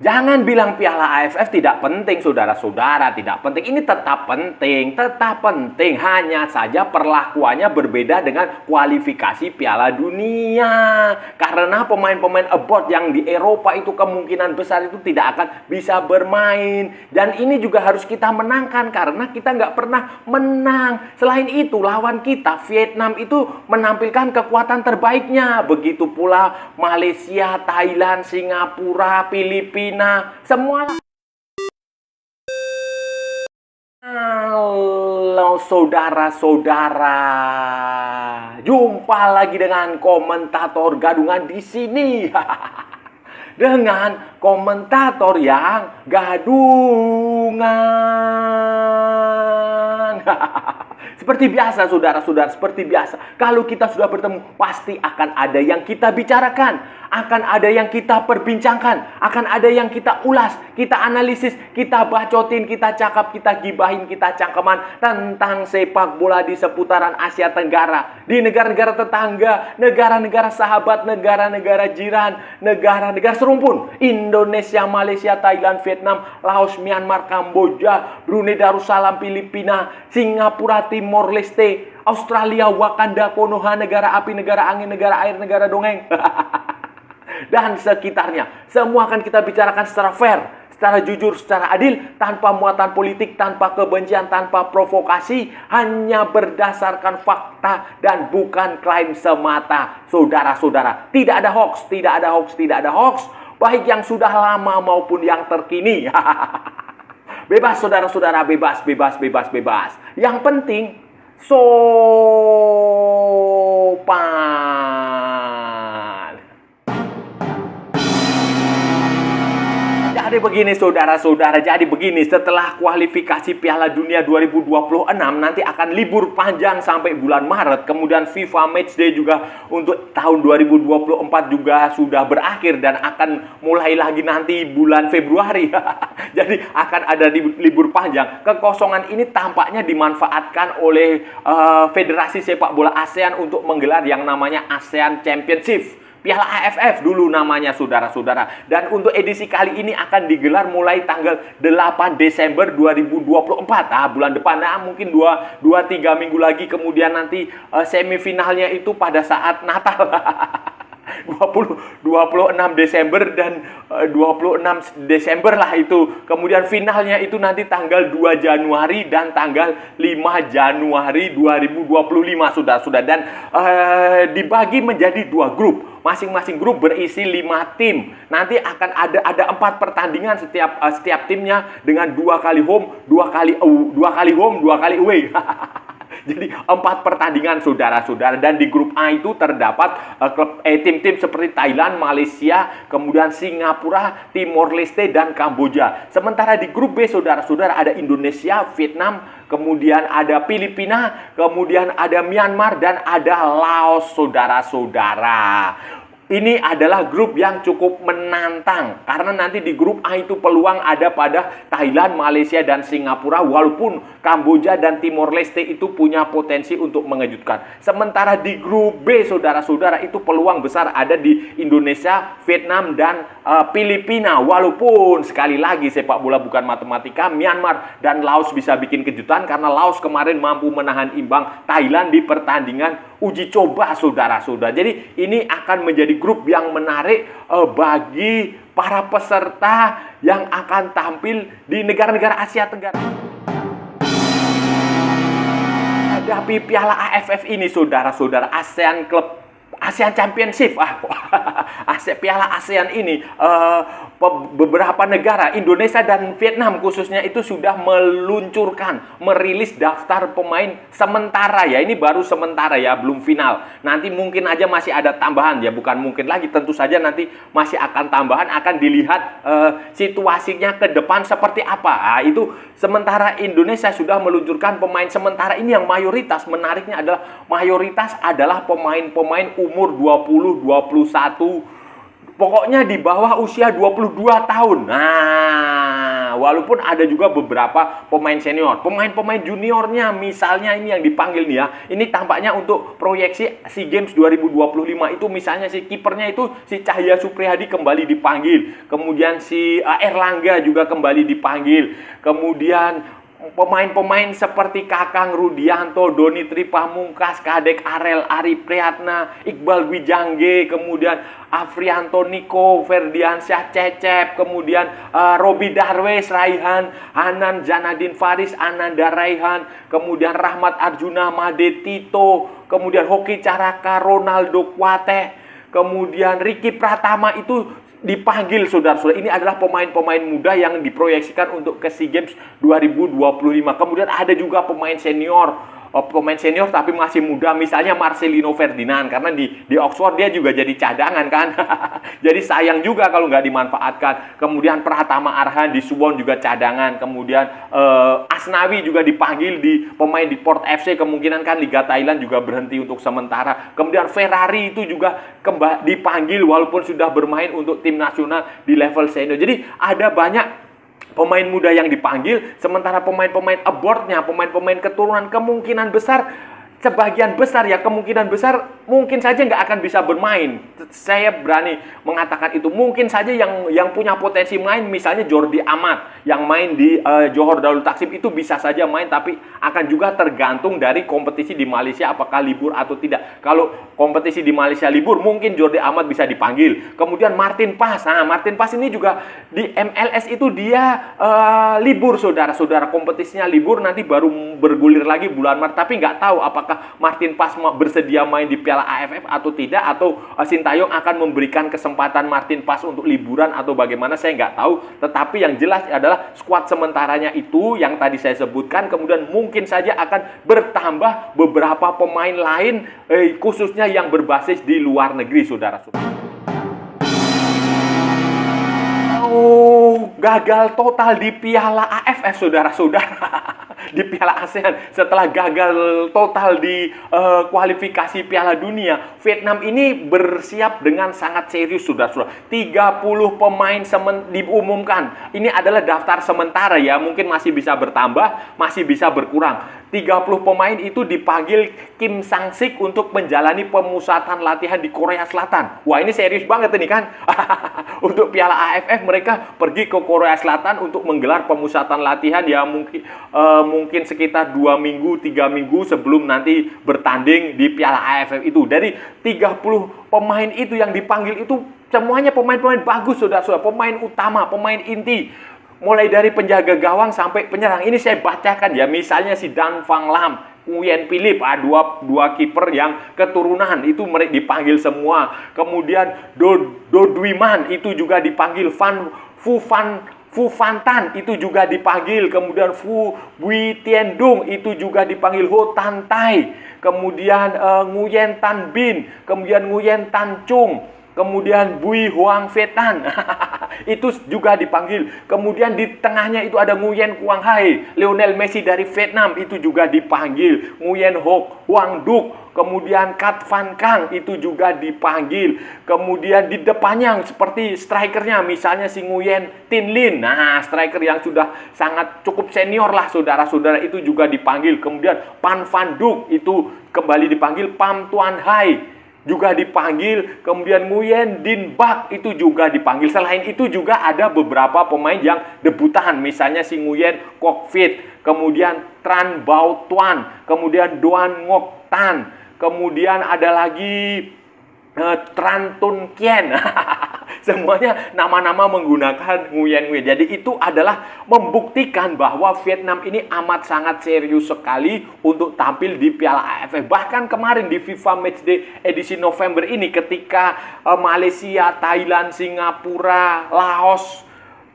Jangan bilang Piala AFF tidak penting, saudara-saudara, tidak penting. Ini tetap penting, tetap penting. Hanya saja perlakuannya berbeda dengan kualifikasi Piala Dunia. Karena pemain-pemain abroad yang di Eropa itu kemungkinan besar itu tidak akan bisa bermain. Dan ini juga harus kita menangkan karena kita nggak pernah menang. Selain itu, lawan kita, Vietnam itu menampilkan kekuatan terbaiknya. Begitu pula Malaysia, Thailand, Singapura, Filipina. Semua. Halo saudara-saudara, jumpa lagi dengan komentator gadungan di sini. Dengan komentator yang gadungan. Seperti biasa saudara-saudara, seperti biasa. Kalau kita sudah bertemu, pasti akan ada yang kita bicarakan. Akan ada yang kita perbincangkan. Akan ada yang kita ulas, kita analisis, kita bacotin, kita cakap, kita gibahin, kita cangkeman tentang sepak bola di seputaran Asia Tenggara. Di negara-negara tetangga, negara-negara sahabat, negara-negara jiran, negara-negara serumpun. Indonesia, Malaysia, Thailand, Vietnam, Laos, Myanmar, Kamboja, Brunei Darussalam, Filipina, Singapura, Timor Leste, Australia, Wakanda, Konoha, negara api, negara angin, negara air, negara dongeng. Dan sekitarnya. Semua akan kita bicarakan secara fair, secara jujur, secara adil, tanpa muatan politik, tanpa kebencian, tanpa provokasi, hanya berdasarkan fakta dan bukan klaim semata. Saudara-saudara, tidak ada hoax, tidak ada hoax, tidak ada hoax, baik yang sudah lama maupun yang terkini. Bebas saudara-saudara, bebas, bebas, bebas, bebas. Yang penting sopan. Jadi begini saudara-saudara, jadi begini, setelah kualifikasi Piala Dunia 2026 nanti akan libur panjang sampai bulan Maret. Kemudian FIFA Matchday juga untuk tahun 2024 juga sudah berakhir dan akan mulai lagi nanti bulan Februari. Jadi akan ada libur panjang. Kekosongan ini tampaknya dimanfaatkan oleh Federasi Sepak Bola ASEAN untuk menggelar yang namanya ASEAN Championship. Piala AFF dulu namanya saudara-saudara. Dan untuk edisi kali ini akan digelar mulai tanggal 8 Desember 2024. Bulan depan, mungkin 2-3 minggu lagi. Kemudian nanti semifinalnya itu pada saat Natal. 26 Desember dan 26 Desember lah itu. Kemudian finalnya itu nanti tanggal 2 Januari dan tanggal 5 Januari 2025 saudara-saudara. Dan dibagi menjadi 2 grup. Masing-masing grup berisi 5 tim. Nanti akan ada 4 pertandingan setiap timnya dengan 2 kali home, 2 kali home, 2 kali away. Jadi 4 pertandingan saudara-saudara. Dan di grup A itu terdapat tim-tim seperti Thailand, Malaysia, kemudian Singapura, Timor Leste, dan Kamboja. Sementara di grup B saudara-saudara ada Indonesia, Vietnam, kemudian ada Filipina, kemudian ada Myanmar, dan ada Laos saudara-saudara. Ini adalah grup yang cukup menantang karena nanti di grup A itu peluang ada pada Thailand, Malaysia, dan Singapura, walaupun Kamboja dan Timor Leste itu punya potensi untuk mengejutkan. Sementara di grup B saudara-saudara itu peluang besar ada di Indonesia, Vietnam, dan Filipina, walaupun sekali lagi sepak bola bukan matematika. Myanmar dan Laos bisa bikin kejutan karena Laos kemarin mampu menahan imbang Thailand di pertandingan uji coba saudara-saudara. Jadi ini akan menjadi grup yang menarik bagi para peserta yang akan tampil di negara-negara Asia Tenggara. Hadapi Piala AFF ini saudara-saudara, ASEAN Championship, Piala ASEAN ini, beberapa negara, Indonesia dan Vietnam khususnya itu sudah merilis daftar pemain sementara ya. Ini baru sementara ya, belum final. Nanti mungkin aja masih ada tambahan ya, bukan mungkin lagi, tentu saja nanti masih akan tambahan, akan dilihat situasinya ke depan seperti apa. Itu sementara Indonesia sudah meluncurkan pemain sementara ini yang menariknya adalah mayoritas adalah pemain-pemain umur 20, 21, pokoknya di bawah usia 22 tahun. Nah, Nah, walaupun ada juga beberapa pemain senior, pemain-pemain juniornya misalnya ini yang dipanggil nih ya. Ini tampaknya untuk proyeksi SEA Games 2025 itu misalnya si kipernya itu si Cahya Supriyadi kembali dipanggil. Kemudian si Erlangga juga kembali dipanggil. Kemudian pemain-pemain seperti Kakang Rudianto, Doni Tripamungkas, Kadek Arel, Ari Priyatna, Iqbal Gwijangge, kemudian Afrianto Niko, Ferdiansyah Cecep, kemudian Robi Darwis, Raihan, Hanan Janadin Faris, Ananda Raihan, kemudian Rahmat Arjuna, Made Tito, kemudian Hoki Caraka, Ronaldo Kuateh, kemudian Ricky Pratama itu dipanggil, saudara-saudara. Ini adalah pemain-pemain muda yang diproyeksikan untuk ke SEA Games 2025. Kemudian ada juga pemain senior tapi masih muda, misalnya Marcelino Ferdinand, karena di Oxford dia juga jadi cadangan kan. Jadi sayang juga kalau nggak dimanfaatkan. Kemudian Pratama Arhan di Suwon juga cadangan. Kemudian Asnawi juga dipanggil pemain di Port FC, kemungkinan kan Liga Thailand juga berhenti untuk sementara. Kemudian Ferrari itu juga dipanggil walaupun sudah bermain untuk tim nasional di level senior. Jadi ada banyak pemain muda yang dipanggil, sementara pemain-pemain aboardnya, pemain-pemain keturunan kemungkinan besar, sebagian besar ya, kemungkinan besar mungkin saja nggak akan bisa bermain. Saya berani mengatakan itu. Mungkin saja yang punya potensi main, misalnya Jordi Amat yang main di Johor Darul Taksim itu bisa saja main, tapi akan juga tergantung dari kompetisi di Malaysia apakah libur atau tidak. Kalau kompetisi di Malaysia libur, mungkin Jordi Amat bisa dipanggil. Kemudian Martin Pas. Nah, Martin Pas ini juga di MLS itu dia libur, saudara-saudara. Kompetisinya libur, nanti baru bergulir lagi bulan Maret. Tapi nggak tahu apakah Martin Pas bersedia main di Piala AFF atau tidak, atau Sintayong akan memberikan kesempatan Martin Pas untuk liburan atau bagaimana, saya nggak tahu. Tetapi yang jelas adalah skuad sementaranya itu yang tadi saya sebutkan, kemudian mungkin saja akan bertambah beberapa pemain lain, khususnya yang berbasis di luar negeri, saudara-saudara. Gagal total di Piala AFF, saudara-saudara. Di Piala ASEAN setelah gagal total di kualifikasi Piala Dunia, Vietnam ini bersiap dengan sangat serius, saudara-saudara. 30 pemain diumumkan. Ini adalah daftar sementara ya, mungkin masih bisa bertambah, masih bisa berkurang. 30 pemain itu dipanggil Kim Sang-sik untuk menjalani pemusatan latihan di Korea Selatan. Wah, ini serius banget ini kan. Untuk Piala AFF mereka pergi ke Korea Selatan untuk menggelar pemusatan latihan ya, mungkin sekitar 2 minggu, 3 minggu sebelum nanti bertanding di Piala AFF itu. Dari 30 pemain itu yang dipanggil itu semuanya pemain-pemain bagus, saudara-saudara. Pemain utama, pemain inti. Mulai dari penjaga gawang sampai penyerang. Ini saya bacakan ya, misalnya si Dan Phang Lam, Nguyen Philip, dua kiper yang keturunan itu mereka dipanggil semua. Kemudian Do Duiman itu juga dipanggil, Fu Fantan itu juga dipanggil, kemudian Fu Bui Tiendung itu juga dipanggil, Ho Tan Tai, kemudian Nguyen Tan Bin, kemudian Nguyen Tan Chung, kemudian Bui Hoang Phetan itu juga dipanggil. Kemudian di tengahnya itu ada Nguyen Quang Hai, Lionel Messi dari Vietnam itu juga dipanggil. Nguyen Hoc Hoang Duc, kemudian Kat Van Kang itu juga dipanggil. Kemudian di depannya seperti strikernya misalnya si Nguyen Tin Lin. Nah, striker yang sudah sangat cukup senior lah, saudara-saudara, itu juga dipanggil. Kemudian Pan Van Duc itu kembali dipanggil. Pham Tuan Hai juga dipanggil, kemudian Nguyen Din Bak itu juga dipanggil. Selain itu juga ada beberapa pemain yang debutan, misalnya si Nguyen Kok Fit, kemudian Tran Bao Tuan, kemudian Doan Ngoc Tan, kemudian ada lagi Tran Tun Kien. Semuanya nama-nama menggunakan Nguyen. Jadi itu adalah membuktikan bahwa Vietnam ini amat sangat serius sekali untuk tampil di Piala AFF. Bahkan kemarin di FIFA Matchday edisi November ini, ketika Malaysia, Thailand, Singapura, Laos,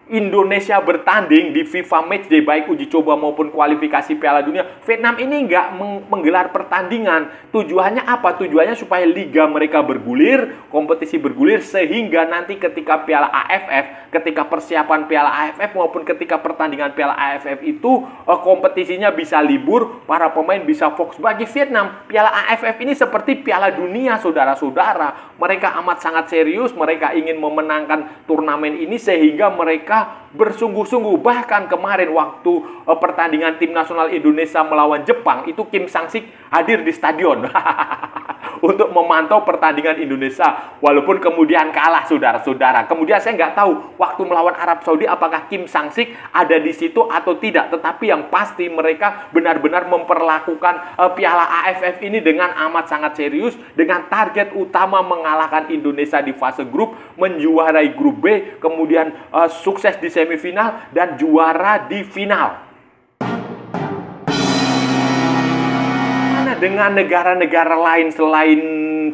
Indonesia bertanding di FIFA Matchday, baik uji coba maupun kualifikasi Piala Dunia, Vietnam ini nggak menggelar pertandingan. Tujuannya apa? Tujuannya supaya liga mereka bergulir, kompetisi bergulir, sehingga nanti ketika Piala AFF, ketika persiapan Piala AFF maupun ketika pertandingan Piala AFF itu kompetisinya bisa libur, para pemain bisa fokus. Bagi Vietnam, Piala AFF ini seperti Piala Dunia, saudara-saudara. Mereka amat sangat serius, mereka ingin memenangkan turnamen ini sehingga mereka mereka bersungguh-sungguh. Bahkan kemarin waktu pertandingan tim nasional Indonesia melawan Jepang, itu Kim Sang-sik hadir di stadion untuk memantau pertandingan Indonesia, walaupun kemudian kalah, saudara-saudara. Kemudian saya nggak tahu waktu melawan Arab Saudi apakah Kim Sang-sik ada di situ atau tidak, tetapi yang pasti mereka benar-benar memperlakukan Piala AFF ini dengan amat sangat serius, dengan target utama mengalahkan Indonesia di fase grup, menjuarai grup B, kemudian sukses di semifinal dan juara di final. Dengan negara-negara lain selain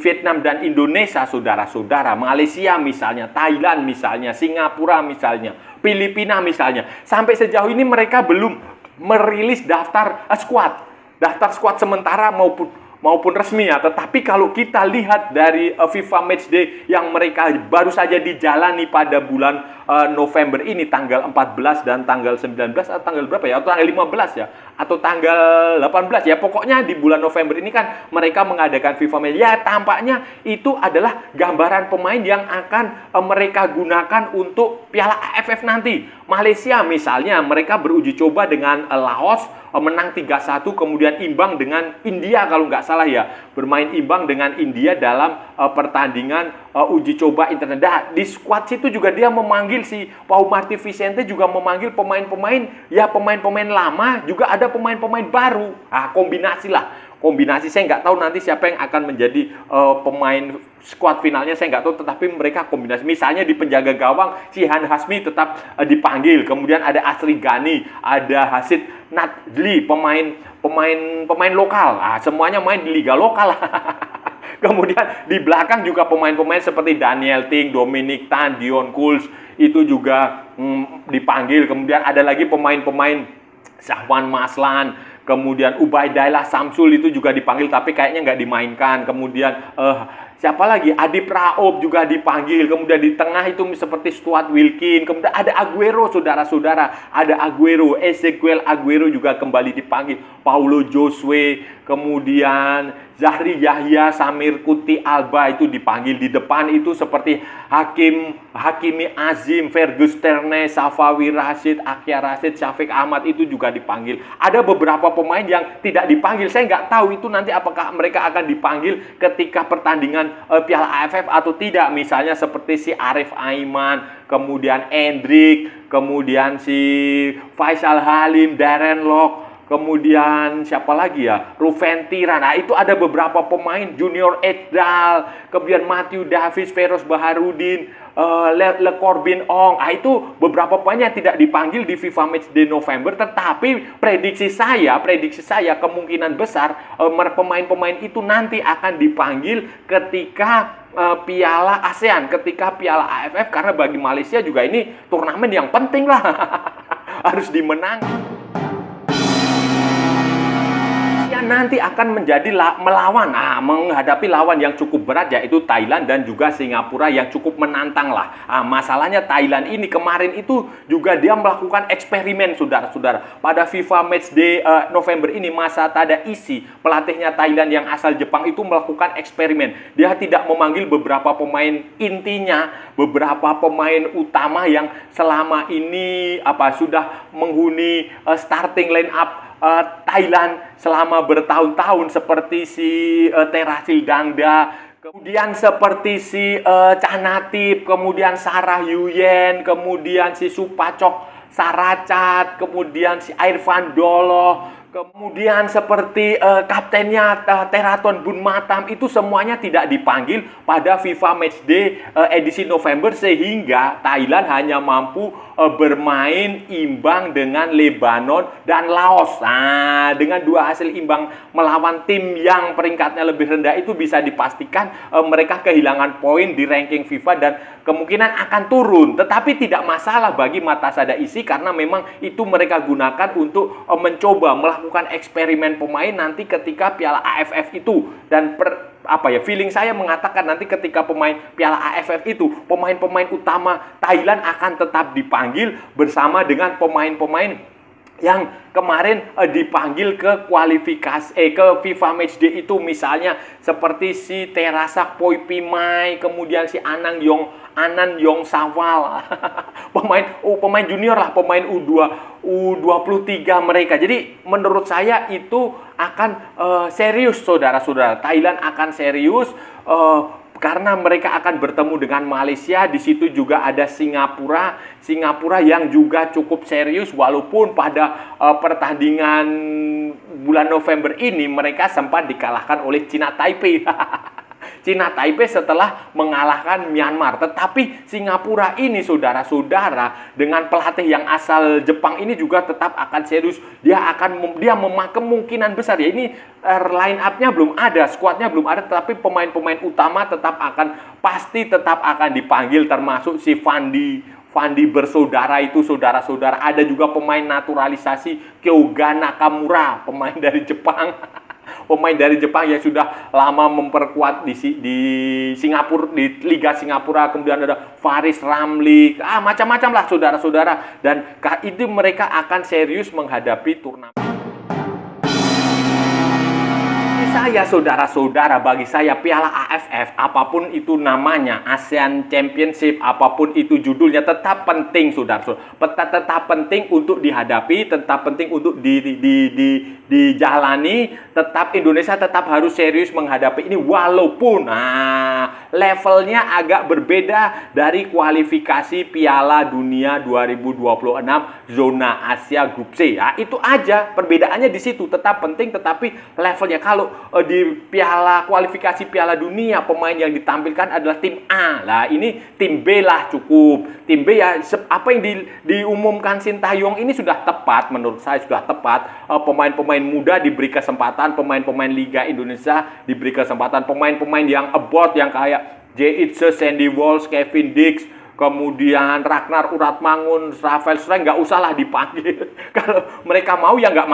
Vietnam dan Indonesia, saudara-saudara, Malaysia misalnya, Thailand misalnya, Singapura misalnya, Filipina misalnya, sampai sejauh ini mereka belum merilis daftar squad sementara maupun resmi ya. Tetapi kalau kita lihat dari FIFA Matchday yang mereka baru saja dijalani pada bulan November ini, tanggal 14 dan tanggal 19 atau tanggal berapa ya? Atau tanggal 15 ya? Atau tanggal 18 ya? Pokoknya di bulan November ini kan mereka mengadakan FIFA Matchday. Ya, tampaknya itu adalah gambaran pemain yang akan mereka gunakan untuk Piala AFF nanti. Malaysia misalnya, mereka beruji coba dengan Laos, menang 3-1, kemudian imbang dengan India kalau nggak salah ya. Bermain imbang dengan India dalam pertandingan uji coba internet. Nah, di squad situ juga dia memanggil si Pau Marti Vicente, juga memanggil pemain-pemain lama, juga ada pemain-pemain baru. Kombinasi saya nggak tahu nanti siapa yang akan menjadi pemain squad finalnya, saya nggak tahu, tetapi mereka kombinasi. Misalnya di penjaga gawang, si Han Hasmi tetap dipanggil, kemudian ada Asri Gani, ada Hasid Nadli, pemain lokal. Semuanya main di liga lokal. Kemudian di belakang juga pemain-pemain seperti Daniel Ting, Dominic Tan, Dion Kuls itu juga dipanggil. Kemudian ada lagi pemain-pemain Syahwan Maslan, kemudian Ubaidillah Samsul itu juga dipanggil tapi kayaknya nggak dimainkan. Kemudian siapa lagi? Adip Raoub juga dipanggil. Kemudian di tengah itu seperti Stuart Wilkin. Kemudian ada Aguero, saudara-saudara. Ada Aguero, Ezequiel Aguero juga kembali dipanggil. Paulo Josue, kemudian Zahri Yahya, Samir Kuti Alba itu dipanggil. Di depan itu seperti Hakimi Azim, Fergus Terne, Safawi Rashid, Akia Rashid, Syafiq Ahmad itu juga dipanggil. Ada beberapa pemain yang tidak dipanggil. Saya nggak tahu itu nanti apakah mereka akan dipanggil ketika pertandingan Piala AFF atau tidak. Misalnya seperti si Arif Aiman, kemudian Endrick, kemudian si Faisal Halim, Darren Lock, kemudian siapa lagi ya? Ruven Tira. Nah, itu ada beberapa pemain, Junior Edal, kemudian Matthew Davis, Feroz Baharudin, Le Corbin Ong. Itu beberapa pemain yang tidak dipanggil di FIFA Matchday November, tetapi prediksi saya kemungkinan besar pemain-pemain itu nanti akan dipanggil ketika Piala ASEAN, ketika Piala AFF, karena bagi Malaysia juga ini turnamen yang penting lah. Harus dimenang. Nanti akan menjadi menghadapi lawan yang cukup berat, yaitu Thailand dan juga Singapura yang cukup menantang lah. Masalahnya Thailand ini kemarin itu juga dia melakukan eksperimen, saudara-saudara. Pada FIFA Matchday November ini, Masatada Isi, pelatihnya Thailand yang asal Jepang, itu melakukan eksperimen. Dia tidak memanggil beberapa pemain intinya, beberapa pemain utama yang selama ini sudah menghuni starting line up Thailand selama bertahun-tahun, seperti si Terasil Dangda, kemudian seperti si Canatip, kemudian Sarah Yuyen, kemudian si Supacok Saracat, kemudian si Irfan Dolo, kemudian seperti kaptennya Teraton Bunmatam, itu semuanya tidak dipanggil pada FIFA Matchday edisi November, sehingga Thailand hanya mampu bermain imbang dengan Lebanon dan Laos. Dengan dua hasil imbang melawan tim yang peringkatnya lebih rendah, itu bisa dipastikan mereka kehilangan poin di ranking FIFA dan kemungkinan akan turun. Tetapi tidak masalah bagi Matasada Isi, karena memang itu mereka gunakan untuk mencoba melakukan eksperimen pemain nanti ketika Piala AFF itu. Dan feeling saya mengatakan nanti ketika pemain Piala AFF itu, pemain-pemain utama Thailand akan tetap dipanggil bersama dengan pemain-pemain yang kemarin dipanggil ke kualifikasi ke FIFA Matchday itu, misalnya seperti si Terasak Poipimai, kemudian si Anan Yong Sawal, pemain junior lah, pemain U23 mereka. Jadi menurut saya itu akan serius, saudara-saudara. Thailand akan serius karena mereka akan bertemu dengan Malaysia. Di situ juga ada Singapura yang juga cukup serius, walaupun pada pertandingan bulan November ini mereka sempat dikalahkan oleh China Taipei. China Taipei setelah mengalahkan Myanmar. Tetapi Singapura ini, saudara-saudara, dengan pelatih yang asal Jepang ini juga tetap akan serius. Dia kemungkinan besar ya, ini line up-nya belum ada, squad-nya belum ada, tetapi pemain-pemain utama pasti tetap akan dipanggil, termasuk si Fandi bersaudara itu, saudara-saudara. Ada juga pemain naturalisasi Kyoga Nakamura, pemain dari Jepang. Pemain dari Jepang yang sudah lama memperkuat di Singapura, di Liga Singapura. Kemudian ada Faris Ramli, macam-macam lah, saudara-saudara. Dan itu mereka akan serius menghadapi turnamen. Bagi saya Piala AFF, apapun itu namanya, ASEAN Championship, apapun itu judulnya, tetap penting, saudara-saudara. Tetap penting untuk dihadapi, tetap penting untuk dijalani. Tetap Indonesia tetap harus serius menghadapi ini, walaupun levelnya agak berbeda dari kualifikasi Piala Dunia 2026 zona Asia Grup C. Itu aja perbedaannya di situ. Tetap penting, tetapi levelnya, kalau di kualifikasi Piala Dunia pemain yang ditampilkan adalah tim A. Lah ini tim B lah cukup. Tim B ya, apa yang diumumkan Sintayong ini sudah tepat, menurut saya sudah tepat. Pemain-pemain muda diberi kesempatan, pemain-pemain Liga Indonesia diberi kesempatan, pemain-pemain yang abroad yang kayak Jay Itse, Sandy Walsh, Kevin Dix, kemudian Ragnar Uratmangun, Rafael Streng, nggak usahlah dipanggil. Kalau mereka mau ya nggak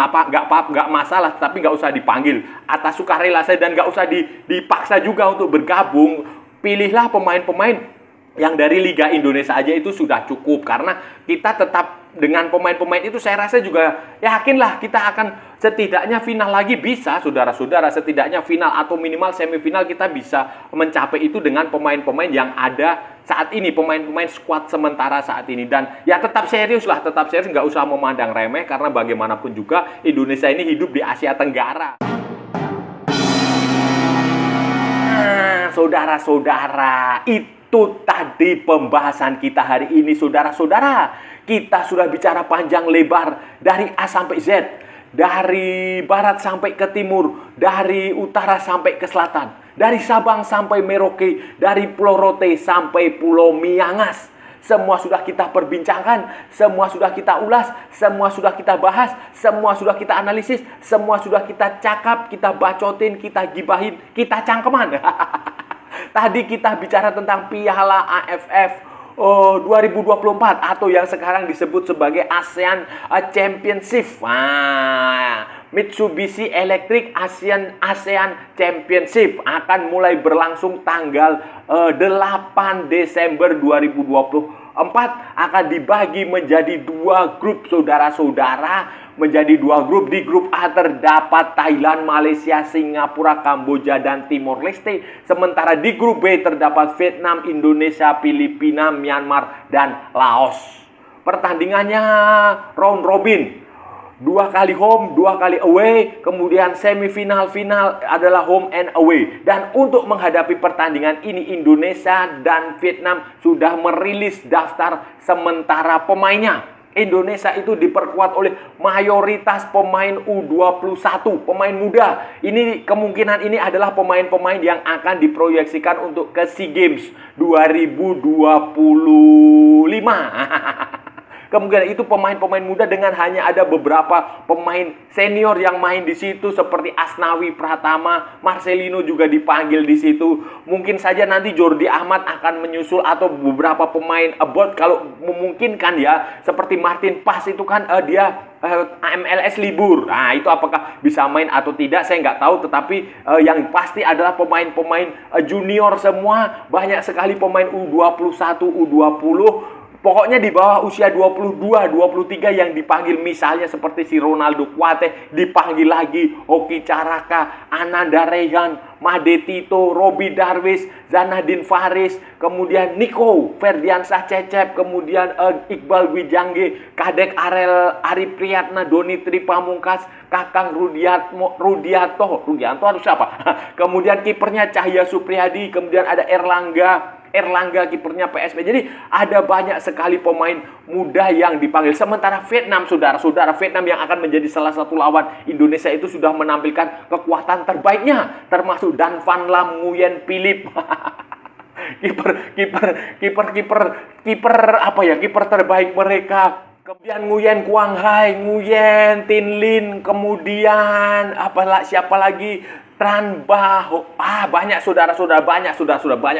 masalah, tapi nggak usah dipanggil atas sukarela saya, dan nggak usah dipaksa juga untuk bergabung. Pilihlah pemain-pemain yang dari Liga Indonesia aja, itu sudah cukup. Karena kita tetap dengan pemain-pemain itu, saya rasa juga yakinlah kita akan setidaknya final lagi bisa, saudara-saudara. Setidaknya final atau minimal semifinal kita bisa mencapai itu dengan pemain-pemain yang ada saat ini, pemain-pemain skuad sementara saat ini. Dan ya tetap serius, nggak usah memandang remeh, karena bagaimanapun juga Indonesia ini hidup di Asia Tenggara. Saudara-saudara, itu tadi pembahasan kita hari ini, saudara-saudara. Kita sudah bicara panjang lebar dari A sampai Z, dari barat sampai ke timur, dari utara sampai ke selatan, dari Sabang sampai Merauke, dari Pulau Rote sampai Pulau Miangas. Semua sudah kita perbincangkan, semua sudah kita ulas, semua sudah kita bahas, semua sudah kita analisis, semua sudah kita cakap, kita bacotin, kita gibahin, kita cangkeman. Tadi kita bicara tentang Piala AFF 2024 atau yang sekarang disebut sebagai ASEAN Championship. Mitsubishi Electric ASEAN Championship akan mulai berlangsung tanggal 8 Desember 2024. Akan dibagi menjadi 2 grup, saudara-saudara. Menjadi 2 grup. Di grup A terdapat Thailand, Malaysia, Singapura, Kamboja, dan Timor Leste. Sementara di grup B terdapat Vietnam, Indonesia, Filipina, Myanmar, dan Laos. Pertandingannya round robin. 2 kali home, 2 kali away. Kemudian semifinal, final adalah home and away. Dan untuk menghadapi pertandingan ini, Indonesia dan Vietnam sudah merilis daftar sementara pemainnya. Indonesia itu diperkuat oleh mayoritas pemain U21, pemain muda. Ini kemungkinan ini adalah pemain-pemain yang akan diproyeksikan untuk ke SEA Games 2025. Kemungkinan itu pemain-pemain muda, dengan hanya ada beberapa pemain senior yang main di situ seperti Asnawi Pratama, Marcelino juga dipanggil di situ. Mungkin saja nanti Jordi Ahmad akan menyusul, atau beberapa pemain abroad kalau memungkinkan ya, seperti Martin Pas itu kan dia MLS libur. Nah, itu apakah bisa main atau tidak saya nggak tahu, tetapi yang pasti adalah pemain-pemain junior semua. Banyak sekali pemain U21, U20 Pokoknya di bawah usia 22, 23 yang dipanggil misalnya seperti si Ronaldo Kuate, dipanggil lagi Hoki Caraka, Ananda Rehan, Made Tito, Robi Darwis, Zanadin Faris, kemudian Niko Ferdiansah Cecep, kemudian Iqbal Wijangge, Kadek Ari Priyatna, Doni Tri Pamungkas, Kakang Rudianto harus siapa? Kemudian kipernya Cahya Supriyadi, kemudian ada Erlangga kipernya PSV. Jadi ada banyak sekali pemain muda yang dipanggil. Sementara Vietnam, saudara-saudara, Vietnam yang akan menjadi salah satu lawan Indonesia itu sudah menampilkan kekuatan terbaiknya, termasuk Dan Van Lam, Nguyen Philip. Kiper terbaik mereka. Kemudian Nguyen Quang Hai, Nguyen Tin Lin, kemudian siapa lagi? Tran Bah, banyak saudara-saudara, banyak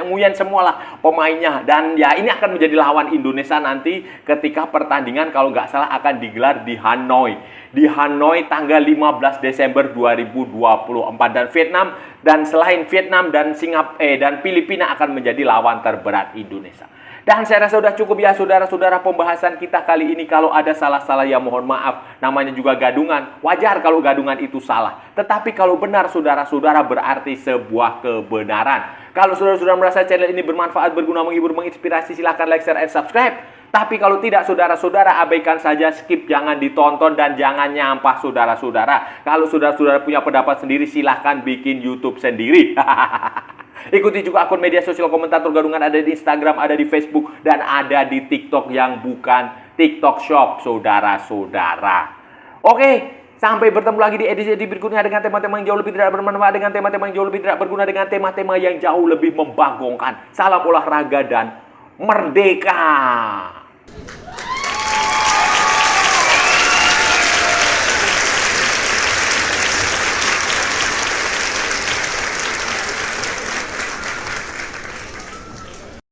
Nguyen semualah pemainnya. Dan ya ini akan menjadi lawan Indonesia nanti ketika pertandingan kalau nggak salah akan digelar di Hanoi. Di Hanoi tanggal 15 Desember 2024. Dan selain Vietnam dan Filipina akan menjadi lawan terberat Indonesia. Dan saya rasa sudah cukup ya saudara-saudara pembahasan kita kali ini. Kalau ada salah-salah ya mohon maaf. Namanya juga gadungan. Wajar kalau gadungan itu salah. Tetapi kalau benar saudara-saudara berarti sebuah kebenaran. Kalau saudara-saudara merasa channel ini bermanfaat, berguna, menghibur, menginspirasi, silahkan like, share, and subscribe. Tapi kalau tidak saudara-saudara abaikan saja, skip, jangan ditonton dan jangan nyampah saudara-saudara. Kalau saudara-saudara punya pendapat sendiri silahkan bikin YouTube sendiri. Ikuti juga akun media sosial Komentator Gadungan, ada di Instagram, ada di Facebook, dan ada di TikTok yang bukan TikTok Shop, saudara-saudara. Oke, sampai bertemu lagi di edisi berikutnya dengan tema-tema yang jauh lebih tidak bermanfaat, dengan tema-tema yang jauh lebih tidak berguna, dengan tema-tema yang jauh lebih membagongkan. Salam olahraga dan merdeka!